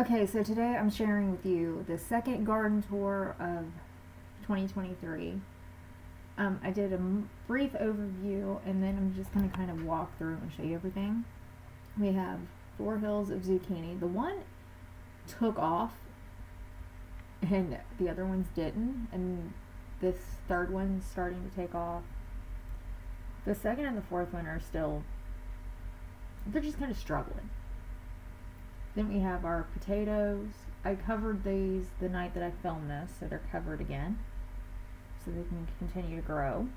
Okay, so today I'm sharing with you the second garden tour of 2023. I did a brief overview and then I'm just going to kind of walk through and show you everything. We have 4 hills of zucchini. The one took off and the other ones didn't, and this third one's starting to take off. The second and the fourth one are still, they're just kind of struggling. Then we have our potatoes. I covered these the night that I filmed this, so they're covered again, so they can continue to grow.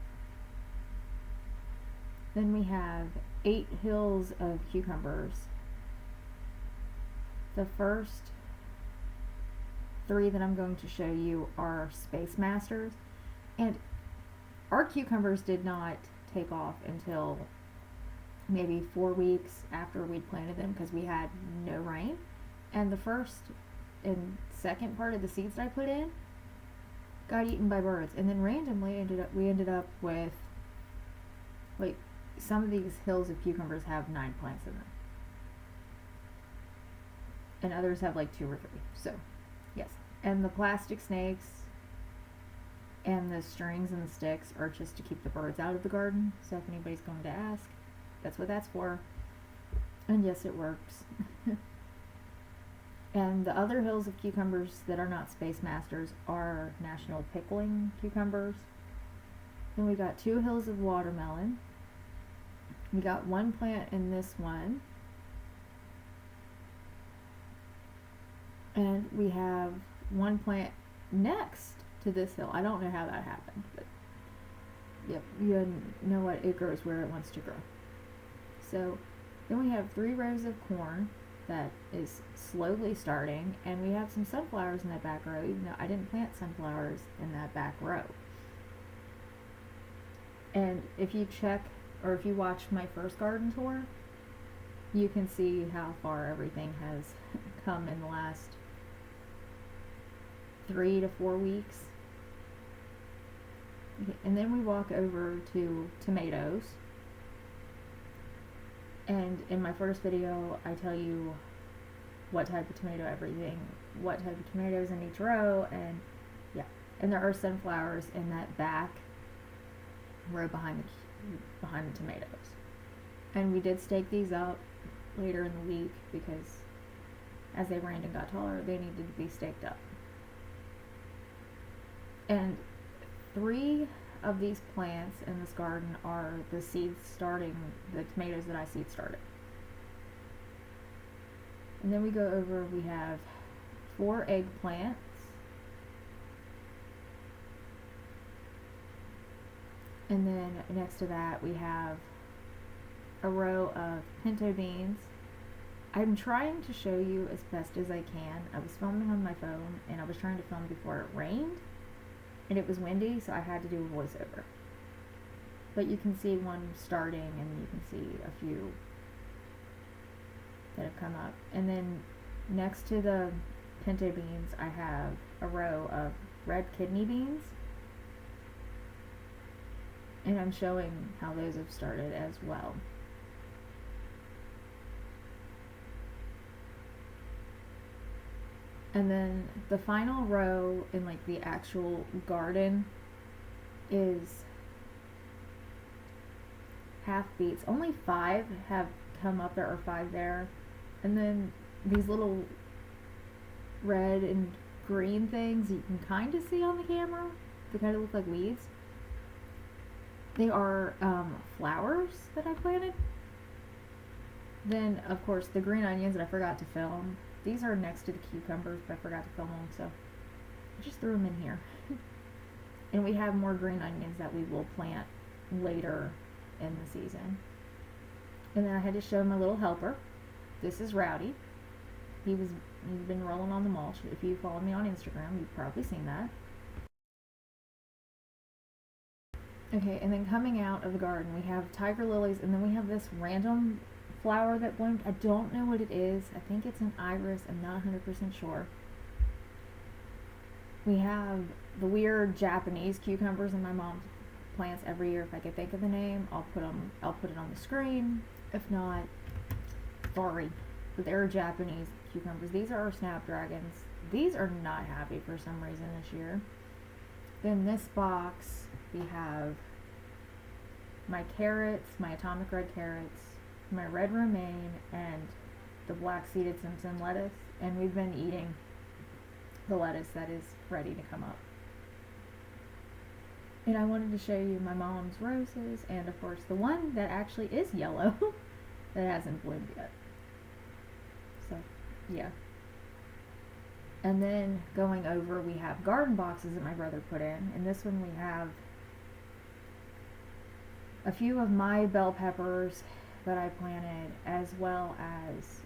Then we have 8 hills of cucumbers. The first 3 that I'm going to show you are Space Masters, and our cucumbers did not take off until maybe 4 weeks after we'd planted them because we had no rain. And the first and second part of the seeds that I put in got eaten by birds. And then randomly we ended up with, like, some of these hills of cucumbers have 9 plants in them. And others have like 2 or 3. So, yes. And the plastic snakes and the strings and the sticks are just to keep the birds out of the garden. So if anybody's going to ask, that's what that's for. And yes, it works. And the other hills of cucumbers that are not Space Masters are National Pickling cucumbers. Then we got 2 hills of watermelon. We got 1 plant in this one. And we have 1 plant next to this hill. I don't know how that happened, but yep, you know what, it grows where it wants to grow. So then we have 3 rows of corn that is slowly starting, and we have some sunflowers in that back row, even though I didn't plant sunflowers in that back row. And if you check, or if you watch my first garden tour, you can see how far everything has come in the last 3 to 4 weeks. And then we walk over to tomatoes. And in my first video, I tell you what type of tomato everything, what type of tomatoes in each row, and yeah. And there are sunflowers in that back row behind the tomatoes. And we did stake these up later in the week because as they rained and got taller, they needed to be staked up. And 3 of these plants in this garden are the tomatoes that I seed started. And then we go over, we have 4 eggplants. And then next to that we have a row of pinto beans. I'm trying to show you as best as I can. I was filming on my phone and I was trying to film before it rained. And it was windy, so I had to do a voiceover. But you can see one starting, and you can see a few that have come up. And then next to the pinto beans, I have a row of red kidney beans. And I'm showing how those have started as well. And then the final row in like the actual garden is half beets. Only 5 have come up. There are 5 there. And then these little red and green things you can kind of see on the camera. They kind of look like weeds. They are flowers that I planted. Then, of course, the green onions that I forgot to film. These are next to the cucumbers, but I forgot to film them, so I just threw them in here. And we have more green onions that we will plant later in the season. And then I had to show my little helper. This is Rowdy. He's been rolling on the mulch. If you follow me on Instagram, you've probably seen that. Okay, and then coming out of the garden, we have tiger lilies, and then we have this random flower that bloomed. I don't know what it is. I think it's an iris. I'm not 100% sure. We have the weird Japanese cucumbers in my mom's plants every year. If I can think of the name, I'll put it on the screen. If not, sorry. they're Japanese cucumbers. These are our snapdragons. These are not happy for some reason this year. Then this box, we have my carrots, my atomic red carrots, my red romaine, and the black seeded Simpson lettuce. And we've been eating the lettuce that is ready to come up. And I wanted to show you my mom's roses, and of course the one that actually is yellow that hasn't bloomed yet. So, yeah. And then going over, we have garden boxes that my brother put in. In this one we have a few of my bell peppers that I planted, as well as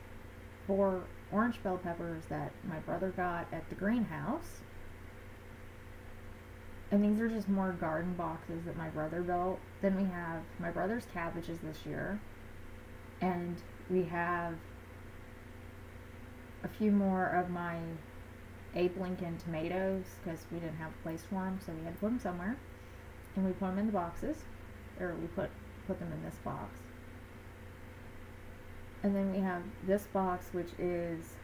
4 orange bell peppers that my brother got at the greenhouse. And these are just more garden boxes that my brother built. Then we have my brother's cabbages this year. And we have a few more of my Abe Lincoln tomatoes, because we didn't have a place for them, so we had to put them somewhere. And we put them in the boxes, or we put them in this box. And then we have this box, which is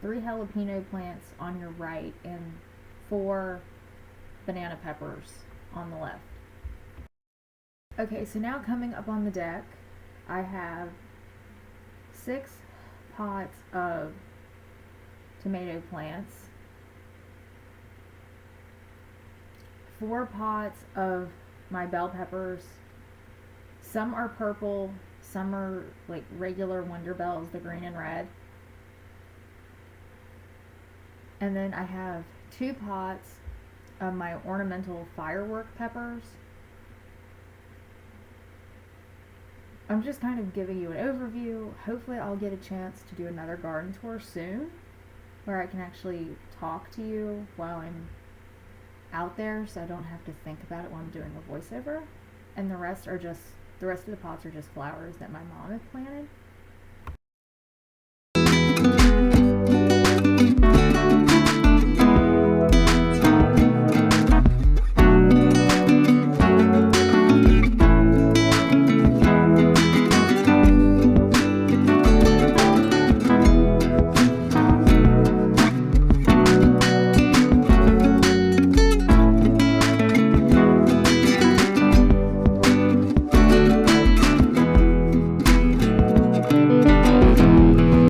3 jalapeno plants on your right and 4 banana peppers on the left. Okay, so now coming up on the deck, I have 6 pots of tomato plants, 4 pots of my bell peppers. Some are purple, some are like regular Wonder Bells, the green and red. And then I have 2 pots of my ornamental firework peppers. I'm just kind of giving you an overview. Hopefully I'll get a chance to do another garden tour soon, where I can actually talk to you while I'm out there, so I don't have to think about it while I'm doing a voiceover. And the rest of the pots are just flowers that my mom had planted.